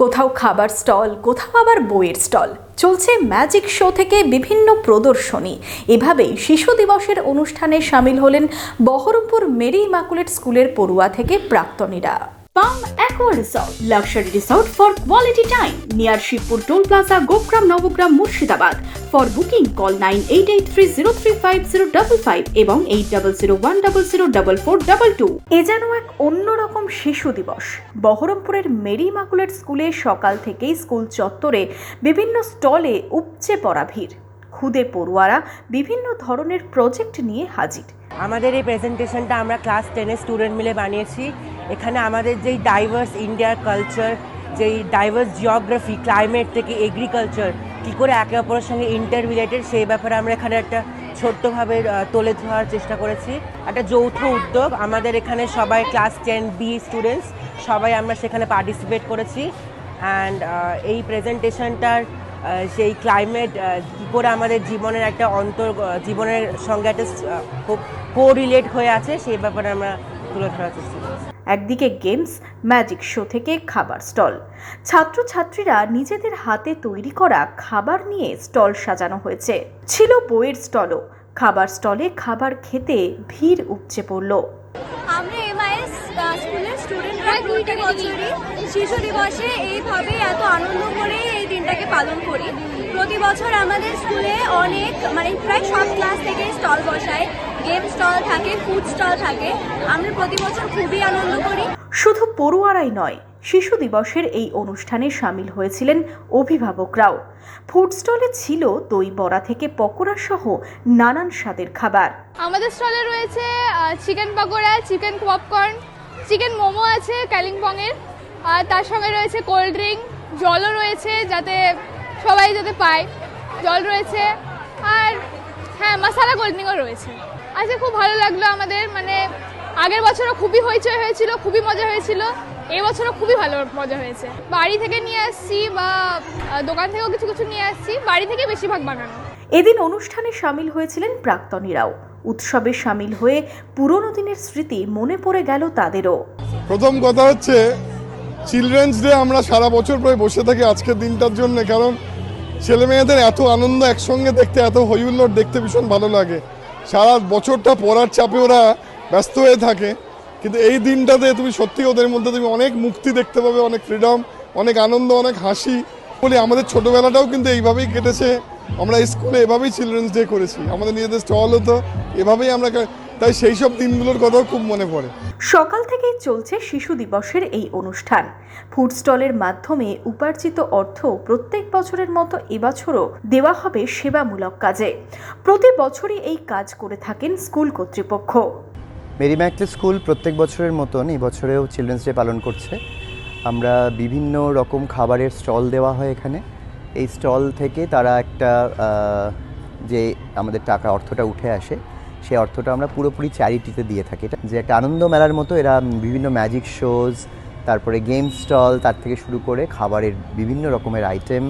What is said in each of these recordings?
কোথাও খাবার স্টল, কোথাও আবার বইয়ের স্টল, চলছে ম্যাজিক শো থেকে বিভিন্ন প্রদর্শনী। এভাবেই শিশু দিবসের অনুষ্ঠানে সামিল হলেন বহরমপুর মেরি ইমাকুলেট স্কুলের পড়ুয়া থেকে প্রাক্তনীরা। Palm Aqua Resort, luxury resort for quality time near Shivpur Toll Plaza, Gokram, Navagram, Murshidabad. For booking, call 9883035055 এবং 8001004422। এ যেন এক অন্যরকম শিশু দিবস। বহরমপুরের মেরি ইমাকুলেট স্কুলে সকাল থেকেই স্কুল চত্বরে বিভিন্ন স্টলে উপচে পড়া ভিড়। খুদে পড়ুয়ারা বিভিন্ন ধরনের প্রজেক্ট নিয়ে হাজির। আমাদের এই প্রেজেন্টেশনটা আমরা ক্লাস 10-এর স্টুডেন্ট মিলে বানিয়েছি। এখানে আমাদের যেই ডাইভার্স ইন্ডিয়ার কালচার, যেই ডাইভার্স জিওগ্রাফি, ক্লাইমেট থেকে এগ্রিকালচার কী করে একে অপরের সঙ্গে ইন্টার রিলেটেড, সেই ব্যাপারে আমরা এখানে একটা ছোট্টভাবে তুলে ধরার চেষ্টা করেছি। একটা যৌথ উদ্যোগ। আমাদের এখানে সবাই ক্লাস 10B স্টুডেন্টস, সবাই আমরা সেখানে পার্টিসিপেট করেছি। অ্যান্ড এই প্রেজেন্টেশনটার সেই ক্লাইমেট কী করে আমাদের জীবনের একটা জীবনের সঙ্গে একটা খুব কোরিলেট হয়ে আছে, সেই ব্যাপারে আমরা তুলে ধরার চেষ্টা করছি। একদিকে গেমস, ম্যাজিক শো থেকে খাবার স্টল। ছাত্রছাত্রীরা নিজেদের হাতে তৈরি করা খাবার নিয়ে স্টল সাজানো হয়েছে। ছিল বইয়ের স্টলও। খাবার স্টলে খাবার খেতে ভিড় উপচে পড়ল। আমরা এমআইএস স্কুলের স্টুডেন্টরা প্রতি বছরই শিশু দিবসে এইভাবে এত আনন্দ করে এই দিনটাকে পালন করি। প্রতি বছর আমাদের স্কুলে অনেক প্রায় সব ক্লাস থেকে স্টল বসায়, গেম স্টল থাকে, ফুড স্টল থাকে। আমরা প্রতি বছর খুবই আনন্দ করি। শুধু পড়ুয়ারাই নয়, শিশু দিবসের এই অনুষ্ঠানে সামিল হয়েছিলেন অভিভাবকরাও। ফুড স্টলে ছিল দই বড়া থেকে পকোড়া সহ নানান স্বাদের খাবার। আমাদের স্টলে রয়েছে chicken pakora, chicken popcorn, chicken momo আছে কালিম্পংয়ের, আর তার সঙ্গে রয়েছে কোল্ড ড্রিঙ্ক, জলও রয়েছে যাতে সবাই যাতে পায়, জল রয়েছে, আর হ্যাঁ মশলা কোল্ড ড্রিঙ্কও রয়েছে। আচ্ছা, খুব ভালো লাগলো আমাদের, আগের বছরও খুবই হইচই হয়েছিল, খুবই মজা হয়েছিল। এবছরও খুবই ভালো মজা হয়েছে। বাড়ি থেকে নিয়ে আসছি বা দোকান থেকেও কিছু কিছু নিয়ে আসছি, বাড়ি থেকে বেশিরভাগ বানানো। এদিন অনুষ্ঠানে সামিল হয়েছিলেন প্রাক্তনীরাও। উৎসবে সামিল হয়ে পুরনো দিনের স্মৃতি মনে পড়ে গেল তাদেরও। প্রথম কথা হচ্ছে চিলড্রেন্স ডে আমরা সারা বছর প্রায় বসে থাকি আজকের দিনটার জন্য, কারণ ছেলে মেয়েদের এত আনন্দ একসঙ্গে দেখতে, এত হইহুল্লোড় দেখতে ভীষণ ভালো লাগে। সারা বছরটা পড়ার চাপে ওরা ব্যস্ত হয়ে থাকে, কিন্তু এই দিনটাতে তুমি সত্যি ওদের মধ্যে তুমি অনেক মুক্তি দেখতে পাবে, অনেক ফ্রিডম, অনেক আনন্দ, অনেক হাসি। বলে আমাদের ছোটোবেলাটাও কিন্তু এইভাবেই কেটেছে। আমরা স্কুলে এভাবেই চিলড্রেন্স ডে করেছি, আমাদের নিজেদের স্টল হতো, এভাবেই আমরা, তাই সেই সব দিনগুলোর কথাও খুব মনে পড়ে। সকাল থেকেই চলছে শিশু দিবসের এই অনুষ্ঠান। ফুড স্টলের মাধ্যমে উপার্জিত অর্থ প্রত্যেক বছরের মতো এবছরও দেওয়া হবে সেবামূলক কাজে। প্রতি বছরই এই কাজ করে থাকেন স্কুল কর্তৃপক্ষ। মেরি ইমাকুলেট স্কুল প্রত্যেক বছরের মতন এই বছরেও চিলড্রেন্স ডে পালন করছে। আমরা বিভিন্ন রকম খাবারের স্টল দেওয়া হয় এখানে। এই স্টল থেকে তারা একটা যে আমাদের টাকা অর্থটা উঠে আসে, সেই অর্থটা আমরা পুরোপুরি চ্যারিটিতে দিয়ে থাকি। এটা যে একটা আনন্দ মেলার মতো, এরা বিভিন্ন ম্যাজিক শোজ, তারপরে গেম স্টল, তার থেকে শুরু করে খাবারের বিভিন্ন রকমের আইটেম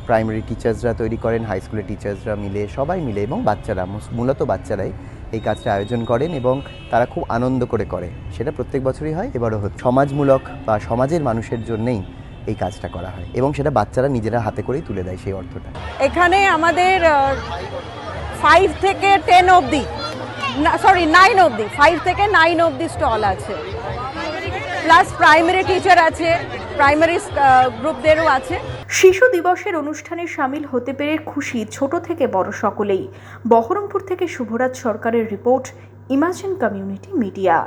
প্রাইমারি টিচার্সরা তৈরি করেন, হাই স্কুলের টিচার্সরা মিলে, সবাই মিলে, এবং বাচ্চারা, মূলত বাচ্চারাই এই কাজটা আয়োজন করেন এবং তারা খুব আনন্দ করে করে। সেটা প্রত্যেক বছরই হয়, এবারও হচ্ছে। সমাজমূলক বা সমাজের মানুষের জন্যেই এই কাজটা করা হয় এবং সেটা বাচ্চারা নিজেরা হাতে করেই তুলে দেয় সেই অর্থটা। এখানে আমাদের 5 থেকে 10 অবধি, 9 অবধি, 5 থেকে 9 অবধি স্টল আছে, প্লাস প্রাইমারি টিচার আছে, প্রাইমারি গ্রুপদেরও আছে। শিশু দিবসের অনুষ্ঠানে সামিল হতে পেরে খুশি ছোট থেকে বড় সকলেই। বহরমপুর থেকে শুভরাজ সরকারের রিপোর্ট, ইমাজিন কমিউনিটি মিডিয়া।